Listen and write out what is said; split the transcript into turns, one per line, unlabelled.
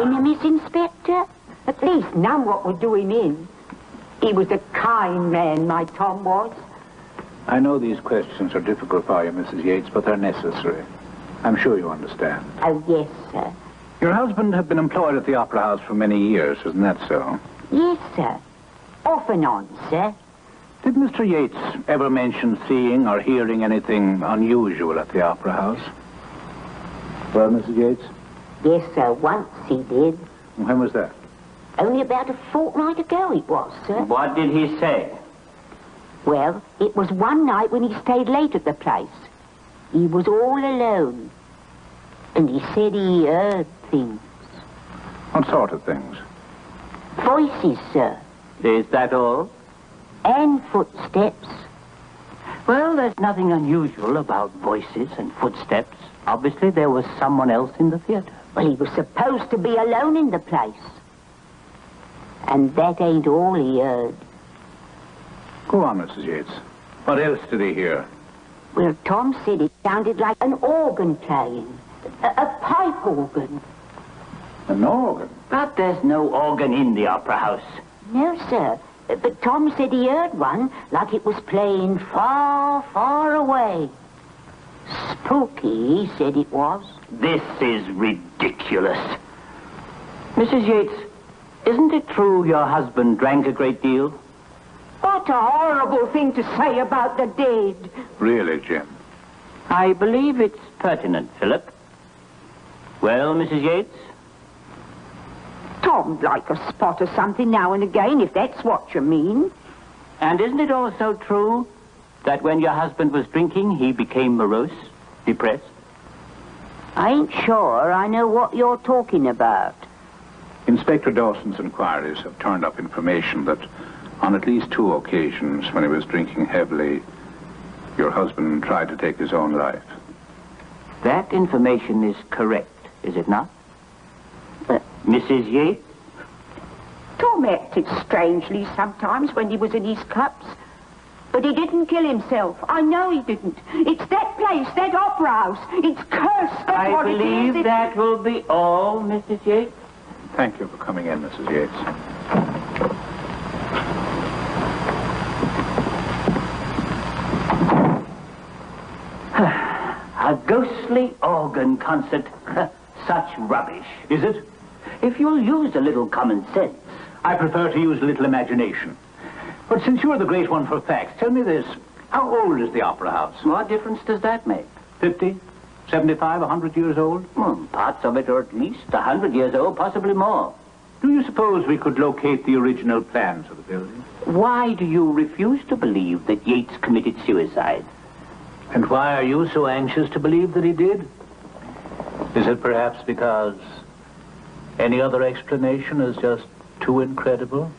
Enemies, Inspector? At least none what would do him in. He was a kind man, my Tom was.
I know these questions are difficult for you, Mrs. Yates, but they're necessary. I'm sure you understand.
Oh, yes, sir.
Your husband had been employed at the Opera House for many years, isn't that so?
Yes, sir. Off and on, sir.
Did Mr. Yates ever mention seeing or hearing anything unusual at the Opera House? Well, Mrs. Yates?
Yes, sir. Once he did.
When was that?
Only about a fortnight ago it was, sir.
What did he say?
Well, it was one night when he stayed late at the place. He was all alone. And he said he heard things.
What sort of things?
Voices, sir.
Is that all?
And footsteps.
Well, there's nothing unusual about voices and footsteps. Obviously, there was someone else in the theater.
Well, he was supposed to be alone in the place. And that ain't all he heard.
Go on, Mrs. Yates. What else did he hear?
Well, Tom said it sounded like an organ playing. A pipe organ.
An organ?
But there's no organ in the Opera House.
No, sir. But Tom said he heard one like it was playing far, far away. Spooky, he said it was.
This is ridiculous. Mrs. Yates, isn't it true your husband drank a great deal?
What a horrible thing to say about the dead.
Really, Jim?
I believe it's pertinent, Philip. Well, Mrs. Yates?
Tom'd like a spot or something now and again, if that's what you mean.
And isn't it also true that when your husband was drinking, he became morose, depressed?
I ain't sure I know what you're talking about.
Inspector Dawson's inquiries have turned up information that on at least 2 occasions when he was drinking heavily, your husband tried to take his own life.
That information is correct, is it not? Mrs. Yates?
Tom acted strangely sometimes when he was in his cups. But he didn't kill himself. I know he didn't. It's that place, that opera house. It's cursed, that's what it is.
I believe that will be all, Mrs. Yates.
Thank you for coming in, Mrs. Yates.
A ghostly organ concert. Such rubbish.
Is it?
If you'll use a little common sense.
I prefer to use a little imagination. But since you're the great one for facts, tell me this. How old is the Opera House?
What difference does that make?
50, 75, 100 years old?
Well, parts of it are at least 100 years old, possibly more.
Do you suppose we could locate the original plans of the building?
Why do you refuse to believe that Yates committed suicide?
And why are you so anxious to believe that he did? Is it perhaps because any other explanation is just too incredible?